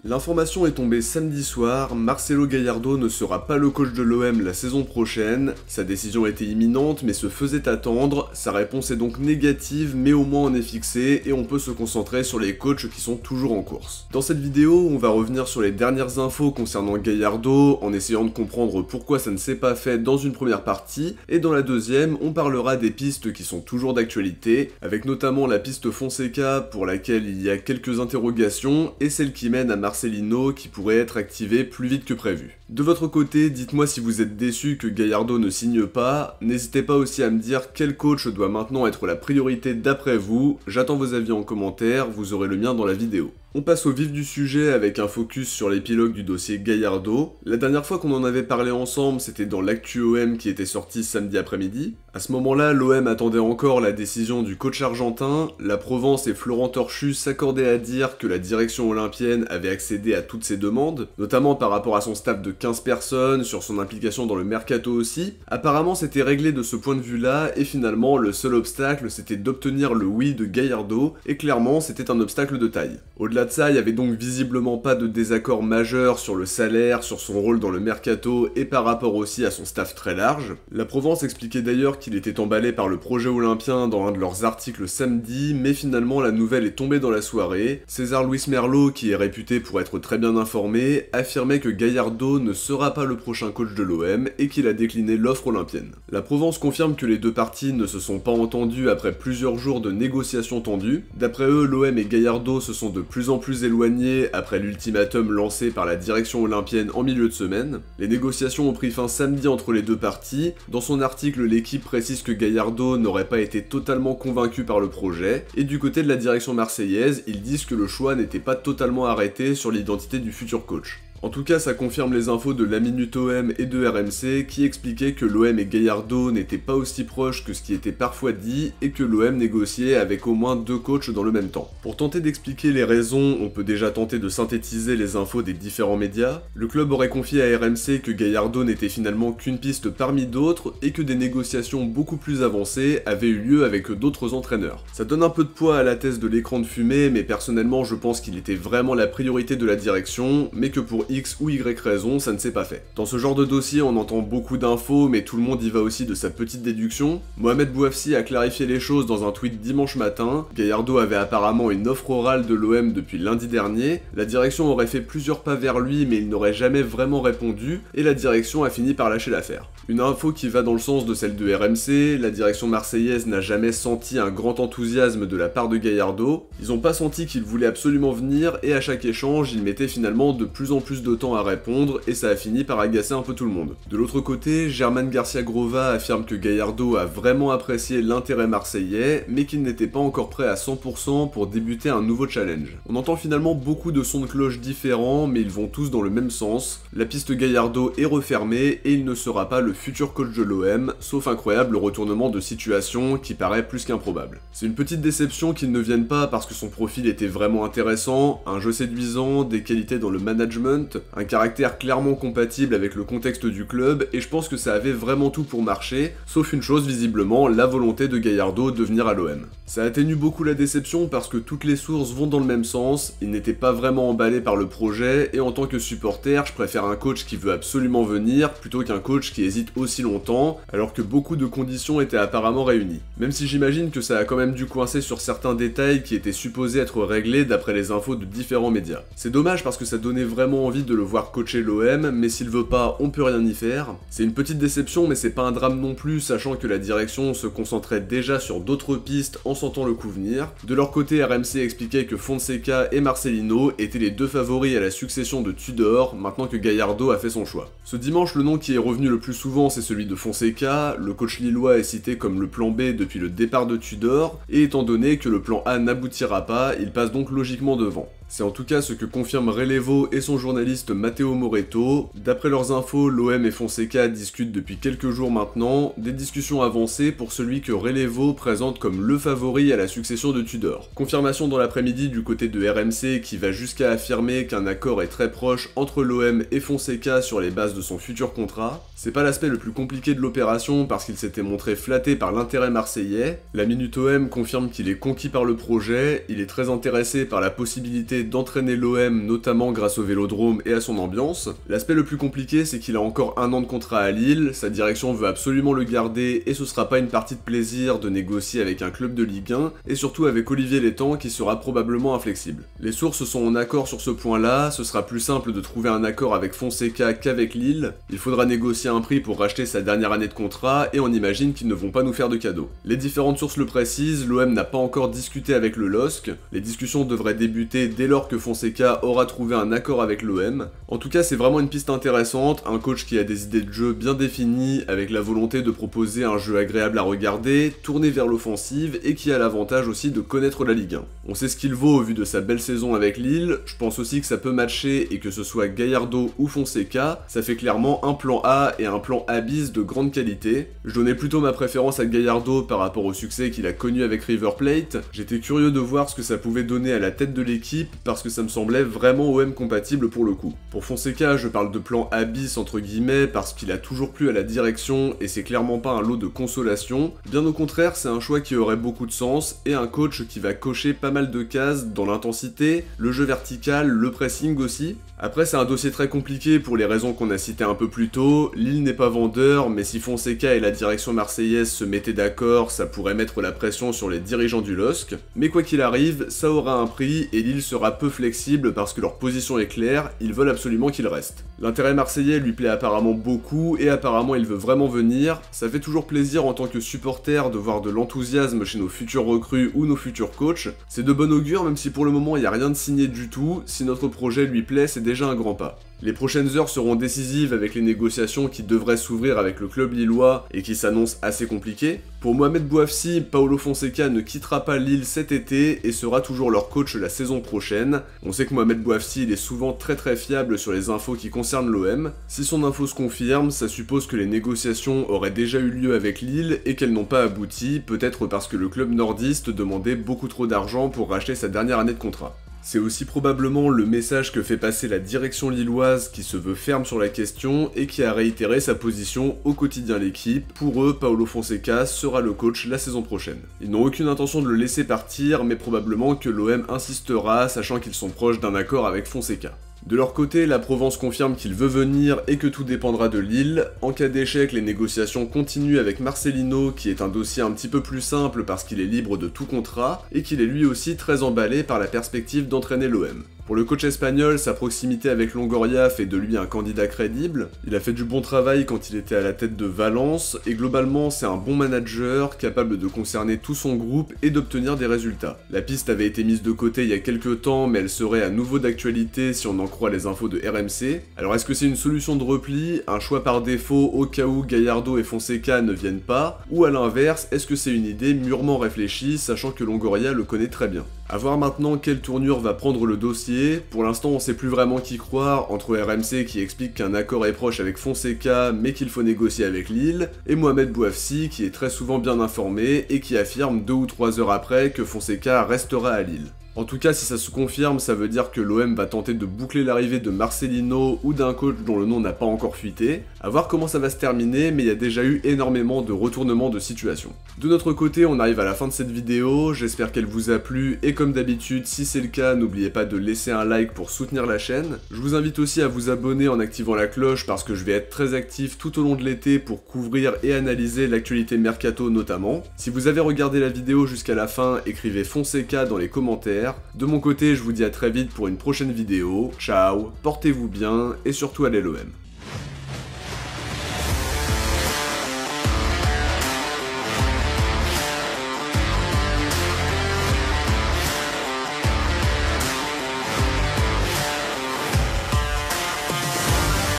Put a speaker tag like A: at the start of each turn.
A: L'information est tombée samedi soir, Marcelo Gallardo ne sera pas le coach de l'OM la saison prochaine, sa décision était imminente mais se faisait attendre, sa réponse est donc négative mais au moins on est fixé et on peut se concentrer sur les coachs qui sont toujours en course. Dans cette vidéo, on va revenir sur les dernières infos concernant Gallardo en essayant de comprendre pourquoi ça ne s'est pas fait dans une première partie, et dans la deuxième, on parlera des pistes qui sont toujours d'actualité, avec notamment la piste Fonseca pour laquelle il y a quelques interrogations et celle qui mène à Marcelino qui pourrait être activé plus vite que prévu. De votre côté, dites-moi si vous êtes déçu que Gallardo ne signe pas, n'hésitez pas aussi à me dire quel coach doit maintenant être la priorité d'après vous, j'attends vos avis en commentaire, vous aurez le mien dans la vidéo. On passe au vif du sujet avec un focus sur l'épilogue du dossier Gallardo. La dernière fois qu'on en avait parlé ensemble, c'était dans l'actu OM qui était sorti samedi après-midi. À ce moment-là, l'OM attendait encore la décision du coach argentin, la Provence et Florent Torchus s'accordaient à dire que la direction olympienne avait accédé à toutes ses demandes, notamment par rapport à son staff de 15 personnes, sur son implication dans le mercato aussi. Apparemment c'était réglé de ce point de vue-là, et finalement le seul obstacle c'était d'obtenir le oui de Gallardo, et clairement c'était un obstacle de taille. Au-delà de ça, il y avait donc visiblement pas de désaccord majeur sur le salaire, sur son rôle dans le mercato et par rapport aussi à son staff très large. La Provence expliquait d'ailleurs qu'il était emballé par le projet olympien dans un de leurs articles samedi, mais finalement la nouvelle est tombée dans la soirée. César Luis Merlo, qui est réputé pour être très bien informé, affirmait que Gallardo ne sera pas le prochain coach de l'OM et qu'il a décliné l'offre olympienne. La Provence confirme que les deux parties ne se sont pas entendues après plusieurs jours de négociations tendues. D'après eux, l'OM et Gallardo se sont de plus en plus éloignés après l'ultimatum lancé par la direction olympienne en milieu de semaine. Les négociations ont pris fin samedi entre les deux parties. Dans son article, l'équipe précise que Gallardo n'aurait pas été totalement convaincu par le projet, et du côté de la direction marseillaise, ils disent que le choix n'était pas totalement arrêté sur l'identité du futur coach. En tout cas, ça confirme les infos de la Minute OM et de RMC qui expliquaient que l'OM et Gallardo n'étaient pas aussi proches que ce qui était parfois dit et que l'OM négociait avec au moins deux coachs dans le même temps. Pour tenter d'expliquer les raisons, on peut déjà tenter de synthétiser les infos des différents médias. Le club aurait confié à RMC que Gallardo n'était finalement qu'une piste parmi d'autres et que des négociations beaucoup plus avancées avaient eu lieu avec d'autres entraîneurs. Ça donne un peu de poids à la thèse de l'écran de fumée, mais personnellement je pense qu'il était vraiment la priorité de la direction, mais que pour X ou Y raison, ça ne s'est pas fait. Dans ce genre de dossier, on entend beaucoup d'infos, mais tout le monde y va aussi de sa petite déduction. Mohamed Bouafsi a clarifié les choses dans un tweet dimanche matin. Gallardo avait apparemment une offre orale de l'OM depuis lundi dernier. La direction aurait fait plusieurs pas vers lui, mais il n'aurait jamais vraiment répondu, et la direction a fini par lâcher l'affaire. Une info qui va dans le sens de celle de RMC, la direction marseillaise n'a jamais senti un grand enthousiasme de la part de Gallardo. Ils n'ont pas senti qu'il voulait absolument venir, et à chaque échange, il mettait finalement de plus en plus de temps à répondre et ça a fini par agacer un peu tout le monde. De l'autre côté, Germán García Grova affirme que Gallardo a vraiment apprécié l'intérêt marseillais mais qu'il n'était pas encore prêt à 100% pour débuter un nouveau challenge. On entend finalement beaucoup de sons de cloche différents mais ils vont tous dans le même sens. La piste Gallardo est refermée et il ne sera pas le futur coach de l'OM, sauf incroyable retournement de situation qui paraît plus qu'improbable. C'est une petite déception qu'il ne vienne pas parce que son profil était vraiment intéressant, un jeu séduisant, des qualités dans le management, un caractère clairement compatible avec le contexte du club, et je pense que ça avait vraiment tout pour marcher, sauf une chose visiblement, la volonté de Gallardo de venir à l'OM. Ça atténue beaucoup la déception parce que toutes les sources vont dans le même sens, il n'était pas vraiment emballé par le projet, et en tant que supporter, je préfère un coach qui veut absolument venir, plutôt qu'un coach qui hésite aussi longtemps, alors que beaucoup de conditions étaient apparemment réunies. Même si j'imagine que ça a quand même dû coincer sur certains détails qui étaient supposés être réglés d'après les infos de différents médias. C'est dommage parce que ça donnait vraiment envie de le voir coacher l'OM, mais s'il veut pas, on peut rien y faire. C'est une petite déception, mais c'est pas un drame non plus, sachant que la direction se concentrait déjà sur d'autres pistes en sentant le coup venir. De leur côté, RMC expliquait que Fonseca et Marcelino étaient les deux favoris à la succession de Tudor, maintenant que Gallardo a fait son choix. Ce dimanche, le nom qui est revenu le plus souvent, c'est celui de Fonseca. Le coach lillois est cité comme le plan B depuis le départ de Tudor, et étant donné que le plan A n'aboutira pas, il passe donc logiquement devant. C'est en tout cas ce que confirme Relevo et son journaliste Matteo Moretto. D'après leurs infos, l'OM et Fonseca discutent depuis quelques jours maintenant, des discussions avancées pour celui que Relevo présente comme le favori à la succession de Tudor. Confirmation dans l'après-midi du côté de RMC qui va jusqu'à affirmer qu'un accord est très proche entre l'OM et Fonseca sur les bases de son futur contrat. C'est pas l'aspect le plus compliqué de l'opération parce qu'il s'était montré flatté par l'intérêt marseillais. La Minute OM confirme qu'il est conquis par le projet, il est très intéressé par la possibilité volonté d'entraîner l'OM, notamment grâce au Vélodrome et à son ambiance. L'aspect le plus compliqué, c'est qu'il a encore 1 an de contrat à Lille, sa direction veut absolument le garder et ce sera pas une partie de plaisir de négocier avec un club de Ligue 1, et surtout avec Olivier Létang qui sera probablement inflexible. Les sources sont en accord sur ce point-là, ce sera plus simple de trouver un accord avec Fonseca qu'avec Lille, il faudra négocier un prix pour racheter sa dernière année de contrat et on imagine qu'ils ne vont pas nous faire de cadeaux. Les différentes sources le précisent, l'OM n'a pas encore discuté avec le LOSC, les discussions devraient débuter dès lors que Fonseca aura trouvé un accord avec l'OM. En tout cas, c'est vraiment une piste intéressante, un coach qui a des idées de jeu bien définies, avec la volonté de proposer un jeu agréable à regarder, tourné vers l'offensive et qui a l'avantage aussi de connaître la Ligue 1. On sait ce qu'il vaut au vu de sa belle saison avec Lille, je pense aussi que ça peut matcher et que ce soit Gallardo ou Fonseca, ça fait clairement un plan A et un plan A bis de grande qualité. Je donnais plutôt ma préférence à Gallardo par rapport au succès qu'il a connu avec River Plate, j'étais curieux de voir ce que ça pouvait donner à la tête de l'équipe parce que ça me semblait vraiment OM compatible pour le coup. Pour Fonseca, je parle de plan A bis entre guillemets parce qu'il a toujours plu à la direction et c'est clairement pas un lot de consolation, bien au contraire c'est un choix qui aurait beaucoup de sens et un coach qui va cocher pas mal de cases dans l'intensité, le jeu vertical, le pressing aussi. Après c'est un dossier très compliqué pour les raisons qu'on a citées un peu plus tôt, Lille n'est pas vendeur mais si Fonseca et la direction marseillaise se mettaient d'accord ça pourrait mettre la pression sur les dirigeants du LOSC, mais quoi qu'il arrive ça aura un prix et Lille sera peu flexible parce que leur position est claire, ils veulent absolument qu'il reste. L'intérêt marseillais lui plaît apparemment beaucoup et apparemment il veut vraiment venir, ça fait toujours plaisir en tant que supporter de voir de l'enthousiasme chez nos futurs recrues ou nos futurs coachs, c'est de bon augure même si pour le moment il n'y a rien de signé du tout, si notre projet lui plaît c'est déjà un grand pas. Les prochaines heures seront décisives avec les négociations qui devraient s'ouvrir avec le club lillois et qui s'annoncent assez compliquées. Pour Mohamed Bouafsi, Paulo Fonseca ne quittera pas Lille cet été et sera toujours leur coach la saison prochaine. On sait que Mohamed Bouafsi il est souvent très fiable sur les infos qui concernent l'OM. Si son info se confirme, ça suppose que les négociations auraient déjà eu lieu avec Lille et qu'elles n'ont pas abouti, peut-être parce que le club nordiste demandait beaucoup trop d'argent pour racheter sa dernière année de contrat. C'est aussi probablement le message que fait passer la direction lilloise qui se veut ferme sur la question et qui a réitéré sa position au quotidien l'équipe. Pour eux, Paulo Fonseca sera le coach la saison prochaine. Ils n'ont aucune intention de le laisser partir, mais probablement que l'OM insistera, sachant qu'ils sont proches d'un accord avec Fonseca. De leur côté, la Provence confirme qu'il veut venir et que tout dépendra de Lille. En cas d'échec, les négociations continuent avec Marcelino, qui est un dossier un petit peu plus simple parce qu'il est libre de tout contrat, et qu'il est lui aussi très emballé par la perspective d'entraîner l'OM. Pour le coach espagnol, sa proximité avec Longoria fait de lui un candidat crédible, il a fait du bon travail quand il était à la tête de Valence, et globalement c'est un bon manager, capable de concerner tout son groupe et d'obtenir des résultats. La piste avait été mise de côté il y a quelques temps, mais elle serait à nouveau d'actualité si on en croit les infos de RMC. Alors est-ce que c'est une solution de repli, un choix par défaut au cas où Gallardo et Fonseca ne viennent pas, ou à l'inverse, est-ce que c'est une idée mûrement réfléchie, sachant que Longoria le connaît très bien? A voir maintenant quelle tournure va prendre le dossier, pour l'instant on sait plus vraiment qui croire, entre RMC qui explique qu'un accord est proche avec Fonseca mais qu'il faut négocier avec Lille, et Mohamed Bouafsi qui est très souvent bien informé et qui affirme 2 ou 3 heures après que Fonseca restera à Lille. En tout cas, si ça se confirme, ça veut dire que l'OM va tenter de boucler l'arrivée de Marcelino ou d'un coach dont le nom n'a pas encore fuité. À voir comment ça va se terminer, mais il y a déjà eu énormément de retournements de situation. De notre côté, on arrive à la fin de cette vidéo, j'espère qu'elle vous a plu, et comme d'habitude, si c'est le cas, n'oubliez pas de laisser un like pour soutenir la chaîne. Je vous invite aussi à vous abonner en activant la cloche parce que je vais être très actif tout au long de l'été pour couvrir et analyser l'actualité mercato notamment. Si vous avez regardé la vidéo jusqu'à la fin, écrivez Fonseca dans les commentaires. De mon côté, je vous dis à très vite pour une prochaine vidéo, ciao, portez-vous bien et surtout allez l'OM.